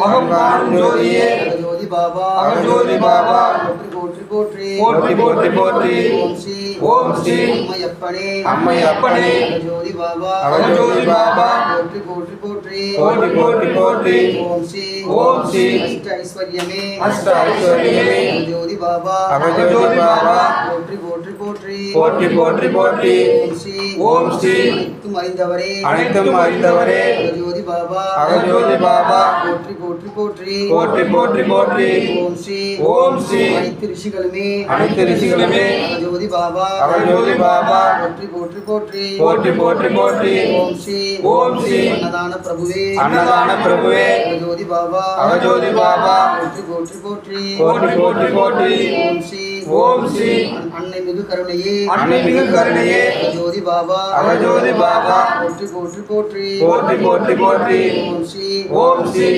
அகங்காரம் ஜோதியே ஜோதி பாபா அகஜோதி பாபா போற்றி போற்றி போற்றி போற்றி போற்றி ஓம் ஸ்ரீ ஓம் ஸ்ரீ அம்மையப்பனே அம்மையப்பனே ஜோதி பாபா அகஜோதி பாபா போற்றி போற்றி போற்றி போற்றி போற்றி போற்றி ஓம் ஸ்ரீ ஓம் ஸ்ரீ அஷ்ட ஐஸ்வர்யமே அஷ்ட ஐஸ்வர்யமே ஜோதி பாபா அகஜோதி பாபா போற்றி போற்றி போற்றி போற்றி போற்றி போற்றி ஓம் ஸ்ரீ ஓம் ஸ்ரீ அனைத்தும் அறிந்தவரே அனைத்தும் அறிந்தவரே ஜோதி பாபா அகஜோதி பாபா போற்றி போற்றி போற்றி போற்றி போற்றி போற்றி ஓம் ஸ்ரீ ஓம் ஸ்ரீ அனைத்து ரிஷிகளுமே அனைத்து ரிஷிகளுமே ஜோதி பாபா அகஜோதி பாபா போற்றி போற்றி போற்றி போற்றி போற்றி போற்றி ஓம் ஸ்ரீ ஓம் ஸ்ரீ அன்னதான பிரபுவே அன்னதான பிரபுவே ஜோதி பாபா அகஜோதி பாபா போற்றி போற்றி போற்றி போற்றி போற்றி போற்றி ஓம் ஸ்ரீ ஓம் ஸ்ரீ அன்னை மிகு கருணையே அன்னை மிகு கருணையே ஜோதி பாபா அகஜோதி பாபா போற்றி போற்றி போற்றி போற்றி போற்றி போற்றி ஓம் ஸ்ரீ ஓம் ஸ்ரீ